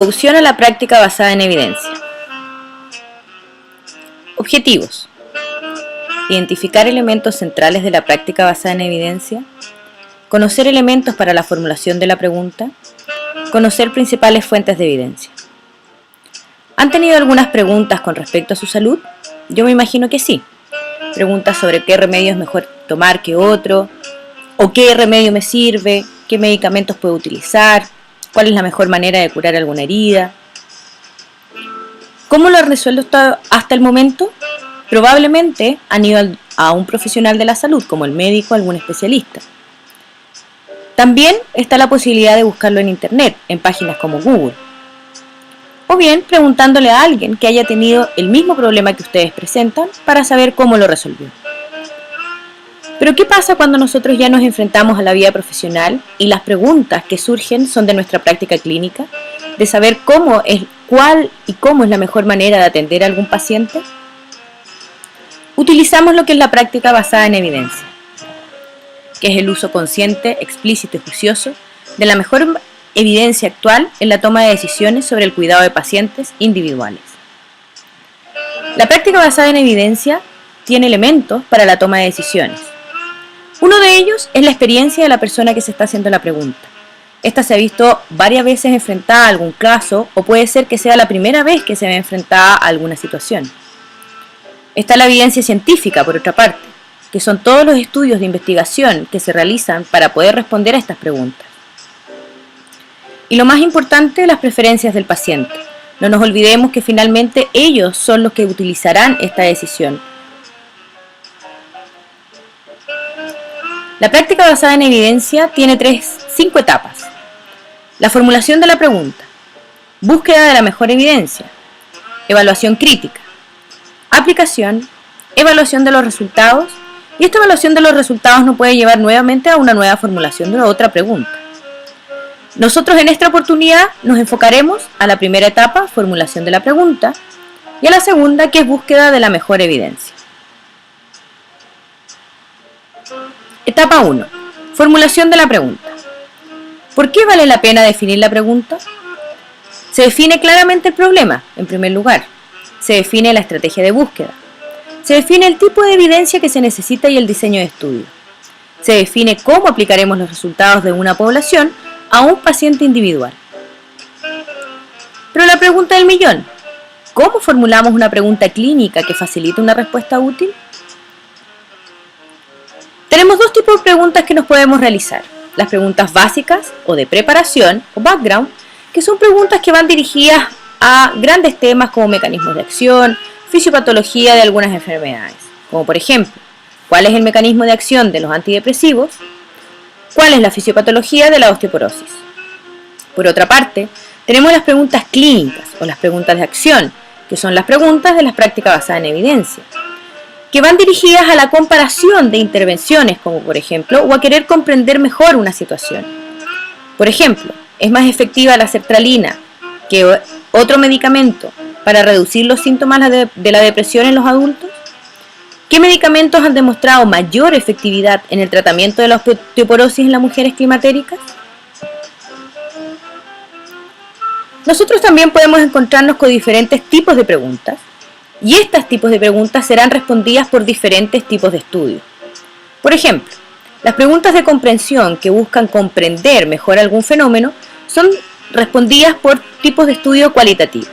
Introducción a la práctica basada en evidencia. Objetivos. Identificar elementos centrales de la práctica basada en evidencia. Conocer elementos para la formulación de la pregunta. Conocer principales fuentes de evidencia. ¿Han tenido algunas preguntas con respecto a su salud? Yo me imagino que sí. Preguntas sobre qué remedio es mejor tomar que otro, o qué remedio me sirve, qué medicamentos puedo utilizar, cuál es la mejor manera de curar alguna herida. ¿Cómo lo han resuelto hasta el momento? Probablemente han ido a un profesional de la salud, como el médico o algún especialista. También está la posibilidad de buscarlo en internet, en páginas como Google. O bien preguntándole a alguien que haya tenido el mismo problema que ustedes presentan para saber cómo lo resolvió. Pero ¿qué pasa cuando nosotros ya nos enfrentamos a la vida profesional y las preguntas que surgen son de nuestra práctica clínica, de saber cuál y cómo es la mejor manera de atender a algún paciente? Utilizamos lo que es la práctica basada en evidencia, que es el uso consciente, explícito y juicioso de la mejor evidencia actual en la toma de decisiones sobre el cuidado de pacientes individuales. La práctica basada en evidencia tiene elementos para la toma de decisiones. Uno de ellos es la experiencia de la persona que se está haciendo la pregunta. Esta se ha visto varias veces enfrentada a algún caso o puede ser que sea la primera vez que se ve enfrentada a alguna situación. Está la evidencia científica, por otra parte, que son todos los estudios de investigación que se realizan para poder responder a estas preguntas. Y lo más importante, las preferencias del paciente. No nos olvidemos que finalmente ellos son los que utilizarán esta decisión. La práctica basada en evidencia tiene 5 etapas. La formulación de la pregunta, búsqueda de la mejor evidencia, evaluación crítica, aplicación, evaluación de los resultados, y esta evaluación de los resultados nos puede llevar nuevamente a una nueva formulación de otra pregunta. Nosotros en esta oportunidad nos enfocaremos a la primera etapa, formulación de la pregunta, y a la segunda, que es búsqueda de la mejor evidencia. Etapa 1. Formulación de la pregunta. ¿Por qué vale la pena definir la pregunta? Se define claramente el problema, en primer lugar. Se define la estrategia de búsqueda. Se define el tipo de evidencia que se necesita y el diseño de estudio. Se define cómo aplicaremos los resultados de una población a un paciente individual. Pero la pregunta del millón, ¿cómo formulamos una pregunta clínica que facilite una respuesta útil? Tenemos 2 tipos de preguntas que nos podemos realizar. Las preguntas básicas o de preparación o background, que son preguntas que van dirigidas a grandes temas como mecanismos de acción, fisiopatología de algunas enfermedades, como por ejemplo, ¿cuál es el mecanismo de acción de los antidepresivos? ¿Cuál es la fisiopatología de la osteoporosis? Por otra parte, tenemos las preguntas clínicas o las preguntas de acción, que son las preguntas de las prácticas basadas en evidencia, que van dirigidas a la comparación de intervenciones, como por ejemplo, o a querer comprender mejor una situación. Por ejemplo, ¿es más efectiva la sertralina que otro medicamento para reducir los síntomas de la depresión en los adultos? ¿Qué medicamentos han demostrado mayor efectividad en el tratamiento de la osteoporosis en las mujeres climatéricas? Nosotros también podemos encontrarnos con diferentes tipos de preguntas, y estos tipos de preguntas serán respondidas por diferentes tipos de estudios. Por ejemplo, las preguntas de comprensión que buscan comprender mejor algún fenómeno son respondidas por tipos de estudio cualitativo.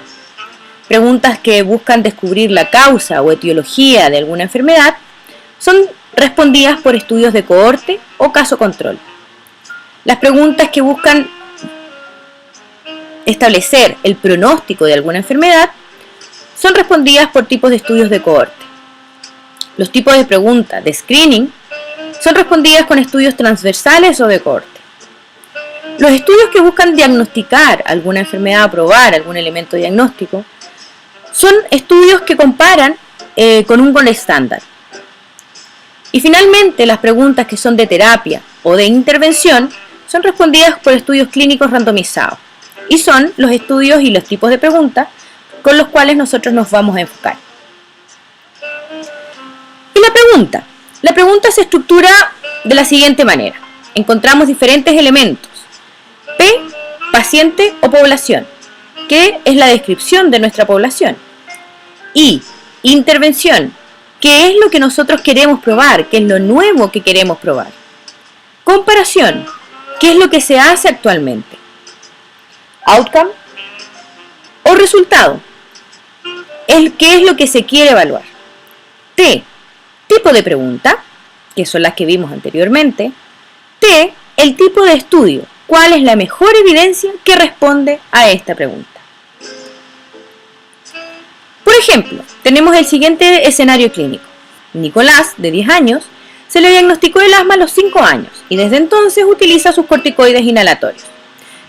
Preguntas que buscan descubrir la causa o etiología de alguna enfermedad son respondidas por estudios de cohorte o caso control. Las preguntas que buscan establecer el pronóstico de alguna enfermedad son respondidas por tipos de estudios de cohorte. Los tipos de preguntas de screening son respondidas con estudios transversales o de cohorte. Los estudios que buscan diagnosticar alguna enfermedad, probar algún elemento diagnóstico, son estudios que comparan con un gold estándar. Y finalmente, las preguntas que son de terapia o de intervención son respondidas por estudios clínicos randomizados. Y son los estudios y los tipos de preguntas con los cuales nosotros nos vamos a enfocar. Y la pregunta se estructura de la siguiente manera. Encontramos diferentes elementos. P, paciente o población. que es la descripción de nuestra población. Y intervención, ¿qué es lo que nosotros queremos probar? ¿Qué es lo nuevo que queremos probar? Comparación, ¿qué es lo que se hace actualmente? Outcome o resultado, ¿qué es lo que se quiere evaluar? T, tipo de pregunta, que son las que vimos anteriormente. T, el tipo de estudio, ¿cuál es la mejor evidencia que responde a esta pregunta? Por ejemplo, tenemos el siguiente escenario clínico. Nicolás, de 10 años, se le diagnosticó el asma a los 5 años y desde entonces utiliza sus corticoides inhalatorios.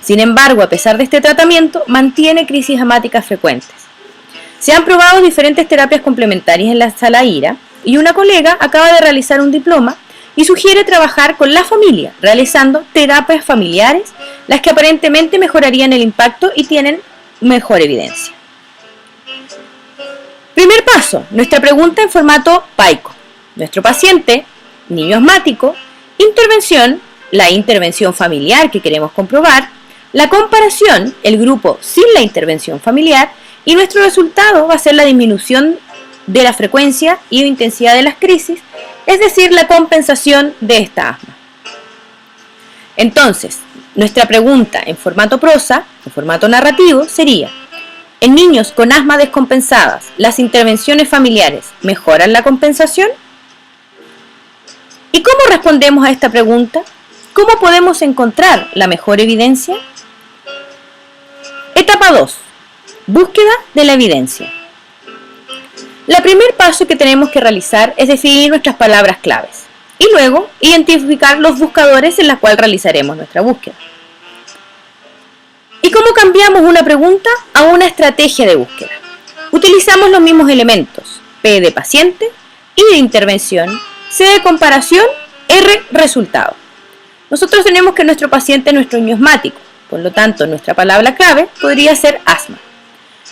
Sin embargo, a pesar de este tratamiento, mantiene crisis asmáticas frecuentes. Se han probado diferentes terapias complementarias en la sala IRA y una colega acaba de realizar un diploma y sugiere trabajar con la familia, realizando terapias familiares, las que aparentemente mejorarían el impacto y tienen mejor evidencia. Primer paso, nuestra pregunta en formato PAICO. Nuestro paciente, niño asmático, intervención, la intervención familiar que queremos comprobar, la comparación, el grupo sin la intervención familiar, y nuestro resultado va a ser la disminución de la frecuencia y intensidad de las crisis, es decir, la compensación de esta asma. Entonces, nuestra pregunta en formato prosa, en formato narrativo, sería: ¿en niños con asma descompensadas, las intervenciones familiares mejoran la compensación? ¿Y cómo respondemos a esta pregunta? ¿Cómo podemos encontrar la mejor evidencia? Etapa 2. Búsqueda de la evidencia. El primer paso que tenemos que realizar es definir nuestras palabras claves y luego identificar los buscadores en los cuales realizaremos nuestra búsqueda. ¿Y cómo cambiamos una pregunta a una estrategia de búsqueda? Utilizamos los mismos elementos: P de paciente, I de intervención, C de comparación, R resultado. Nosotros tenemos que nuestro paciente es nuestro niño asmático, por lo tanto nuestra palabra clave podría ser asma.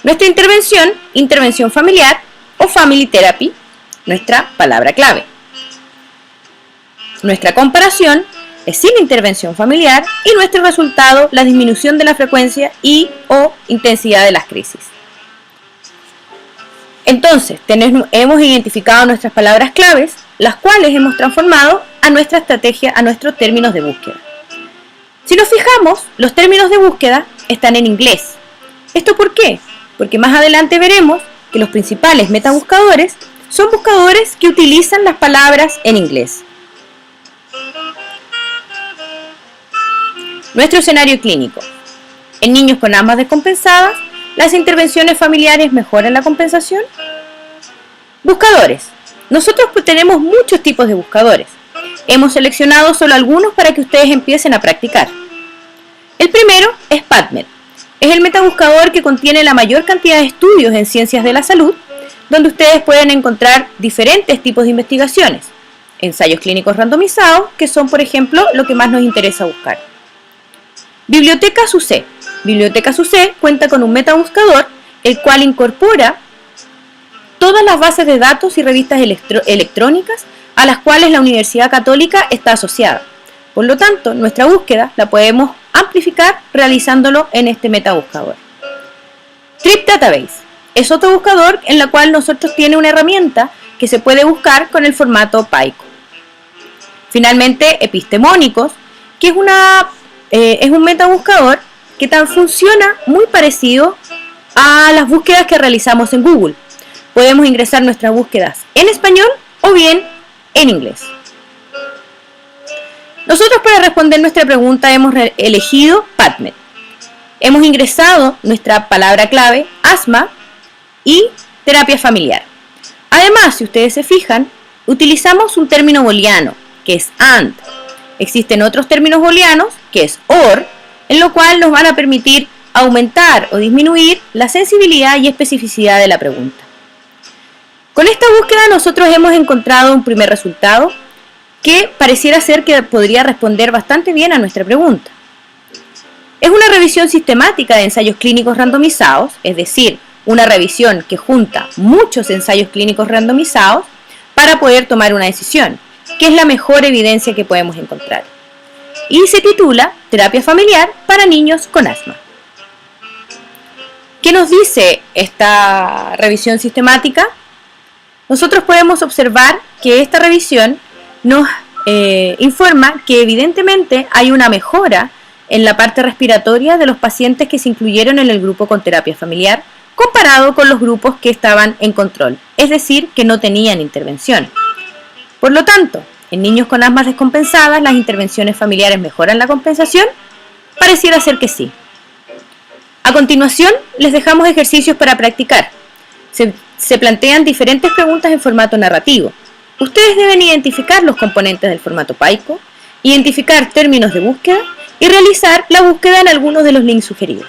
Nuestra intervención, intervención familiar o family therapy, nuestra palabra clave. Nuestra comparación es sin intervención familiar y nuestro resultado, la disminución de la frecuencia y o intensidad de las crisis. Entonces, hemos identificado nuestras palabras claves, las cuales hemos transformado a nuestra estrategia, a nuestros términos de búsqueda. Si nos fijamos, los términos de búsqueda están en inglés. ¿Esto por qué? Porque más adelante veremos que los principales metabuscadores son buscadores que utilizan las palabras en inglés. Nuestro escenario clínico. En niños con asmas descompensadas, ¿las intervenciones familiares mejoran la compensación? Buscadores. Nosotros tenemos muchos tipos de buscadores. Hemos seleccionado solo algunos para que ustedes empiecen a practicar. El primero es PubMed. Es el metabuscador que contiene la mayor cantidad de estudios en ciencias de la salud, donde ustedes pueden encontrar diferentes tipos de investigaciones. Ensayos clínicos randomizados, que son, por ejemplo, lo que más nos interesa buscar. Biblioteca SUSE. Biblioteca SUSE cuenta con un metabuscador, el cual incorpora todas las bases de datos y revistas electrónicas a las cuales la Universidad Católica está asociada. Por lo tanto, nuestra búsqueda la podemos amplificar realizándolo en este metabuscador. Trip Database es otro buscador en la cual nosotros tiene una herramienta que se puede buscar con el formato PAICO. Finalmente, Epistemónicos, que es un metabuscador que funciona muy parecido a las búsquedas que realizamos en Google. Podemos ingresar nuestras búsquedas en español o bien en inglés. Nosotros, para responder nuestra pregunta, hemos elegido PubMed. Hemos ingresado nuestra palabra clave, asma y terapia familiar. Además, si ustedes se fijan, utilizamos un término booleano, que es AND. Existen otros términos booleanos, que es OR, en lo cual nos van a permitir aumentar o disminuir la sensibilidad y especificidad de la pregunta. Con esta búsqueda nosotros hemos encontrado un primer resultado que pareciera ser que podría responder bastante bien a nuestra pregunta. Es una revisión sistemática de ensayos clínicos randomizados, es decir, una revisión que junta muchos ensayos clínicos randomizados para poder tomar una decisión, que es la mejor evidencia que podemos encontrar. Y se titula Terapia familiar para niños con asma. ¿Qué nos dice esta revisión sistemática? Nosotros podemos observar que esta revisión nos informa que evidentemente hay una mejora en la parte respiratoria de los pacientes que se incluyeron en el grupo con terapia familiar comparado con los grupos que estaban en control, es decir, que no tenían intervención. Por lo tanto, en niños con asmas descompensadas, ¿las intervenciones familiares mejoran la compensación? Pareciera ser que sí. A continuación, les dejamos ejercicios para practicar. Se plantean diferentes preguntas en formato narrativo. Ustedes deben identificar los componentes del formato Paico, identificar términos de búsqueda y realizar la búsqueda en algunos de los links sugeridos.